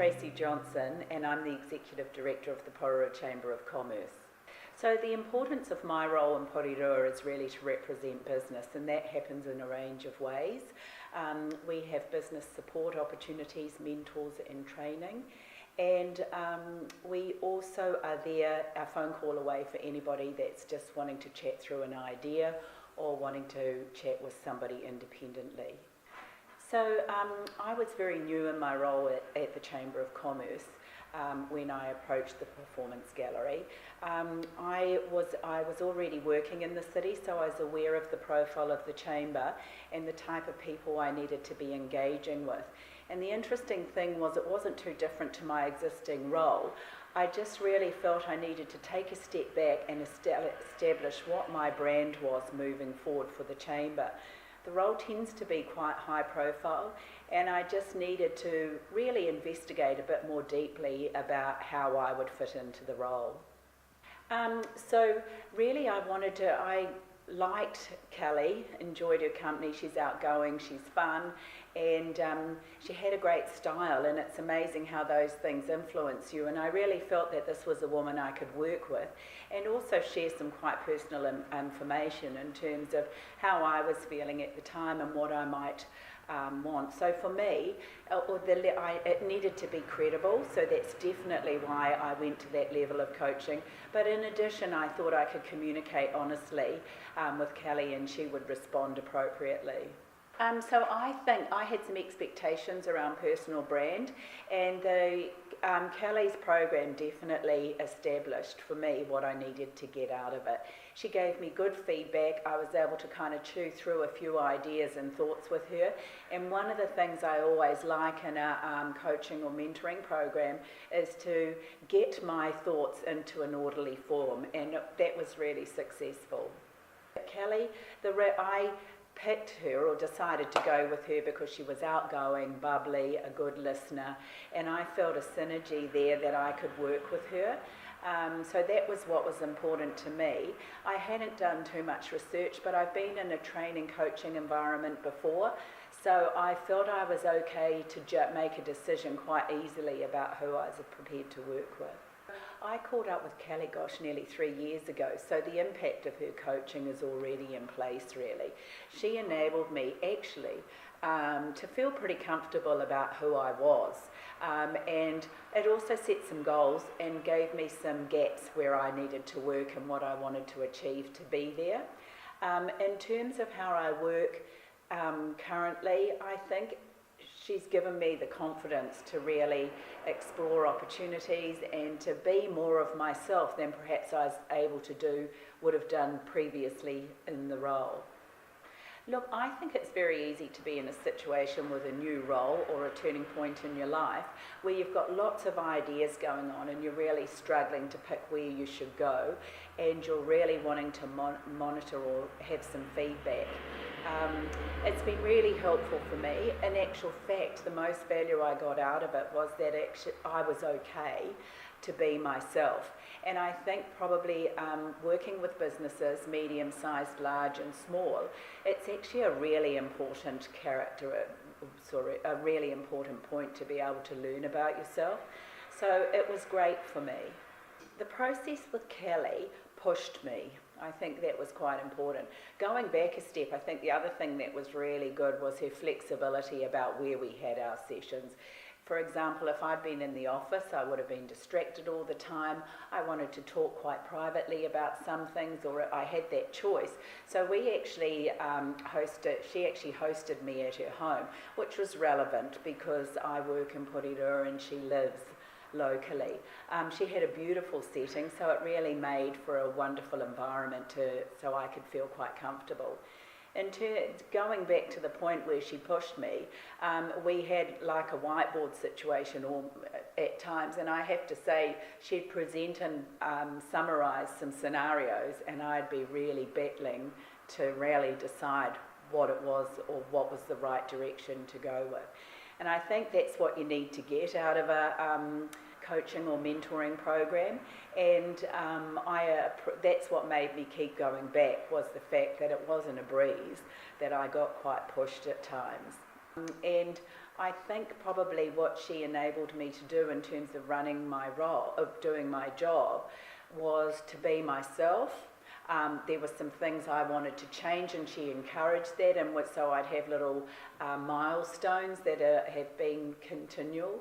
Tracy Johnson, and I'm the Executive Director of the Pororo Chamber of Commerce. So the importance of my role in Porirua is really to represent business, and that happens in a range of ways. We have business support opportunities, mentors and training, and we also are there a phone call away for anybody that's just wanting to chat through an idea or wanting to chat with somebody independently. So I was very new in my role at the Chamber of Commerce when I approached the Performance Gallery. I was already working in the city, so I was aware of the profile of the Chamber and the type of people I needed to be engaging with. And the interesting thing was it wasn't too different to my existing role. I just really felt I needed to take a step back and establish what my brand was moving forward for the Chamber. The role tends to be quite high profile, and I just needed to really investigate a bit more deeply about how I would fit into the role. So really I liked Kelly, enjoyed her company. She's outgoing, she's fun, and she had a great style, and it's amazing how those things influence you. And I really felt that this was a woman I could work with and also share some quite personal information in terms of how I was feeling at the time and what I might want. So for me, it needed to be credible, so that's definitely why I went to that level of coaching. But in addition, I thought I could communicate honestly with Kelly and she would respond appropriately. So I think I had some expectations around personal brand, and Kelly's program definitely established for me what I needed to get out of it. She gave me good feedback. I was able to kind of chew through a few ideas and thoughts with her, and one of the things I always like in a coaching or mentoring program is to get my thoughts into an orderly form, and that was really successful. Kelly, I picked her or decided to go with her because she was outgoing, bubbly, a good listener, and I felt a synergy there that I could work with her. So that was what was important to me. I hadn't done too much research, but I've been in a training coaching environment before, so I felt I was okay to make a decision quite easily about who I was prepared to work with. I caught up with Kelly, nearly 3 years ago, so the impact of her coaching is already in place, really. She enabled me, actually, to feel pretty comfortable about who I was, and it also set some goals and gave me some gaps where I needed to work and what I wanted to achieve to be there. In terms of how I work currently, I think she's given me the confidence to really explore opportunities and to be more of myself than perhaps I would have done previously in the role. Look, I think it's very easy to be in a situation with a new role or a turning point in your life where you've got lots of ideas going on and you're really struggling to pick where you should go, and you're really wanting to monitor or have some feedback. It's been really helpful for me. In actual fact, the most value I got out of it was that actually I was okay to be myself. And I think probably working with businesses, medium-sized, large and small, it's actually a really important a really important point to be able to learn about yourself. So it was great for me. The process with Kelly pushed me. I think that was quite important. Going back a step, I think the other thing that was really good was her flexibility about where we had our sessions. For example, if I'd been in the office, I would have been distracted all the time. I wanted to talk quite privately about some things, or I had that choice. So we actually she actually hosted me at her home, which was relevant because I work in Porirua and she lives locally. She had a beautiful setting, so it really made for a wonderful environment so I could feel quite comfortable. And going back to the point where she pushed me, we had like a whiteboard situation at times, and I have to say she'd present and summarise some scenarios, and I'd be really battling to really decide what it was or what was the right direction to go with. And I think that's what you need to get out of a coaching or mentoring program, and that's what made me keep going back, was the fact that it wasn't a breeze, that I got quite pushed at times. And I think probably what she enabled me to do in terms of running my role, of doing my job, was to be myself. There were some things I wanted to change, and she encouraged that, and so I'd have little milestones that have been continual.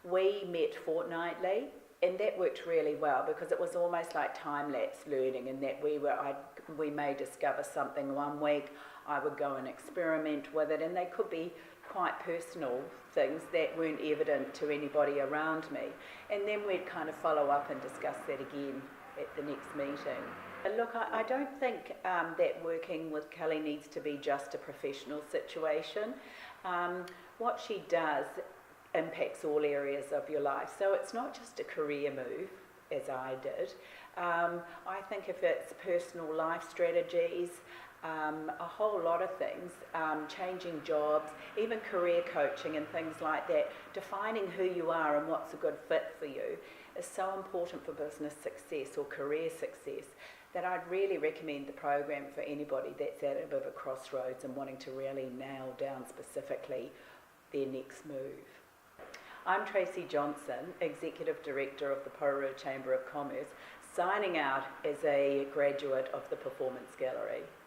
We met fortnightly, and that worked really well because it was almost like time-lapse learning, in that we may discover something one week, I would go and experiment with it, and they could be quite personal things that weren't evident to anybody around me. And then we'd kind of follow up and discuss that again at the next meeting. And look, I don't think that working with Kelly needs to be just a professional situation. What she does impacts all areas of your life. So it's not just a career move, as I did. I think if it's personal life strategies, a whole lot of things, changing jobs, even career coaching and things like that, defining who you are and what's a good fit for you is so important for business success or career success that I'd really recommend the program for anybody that's at a bit of a crossroads and wanting to really nail down specifically their next move. I'm Tracy Johnson, Executive Director of the Pororo Chamber of Commerce, signing out as a graduate of the Performance Gallery.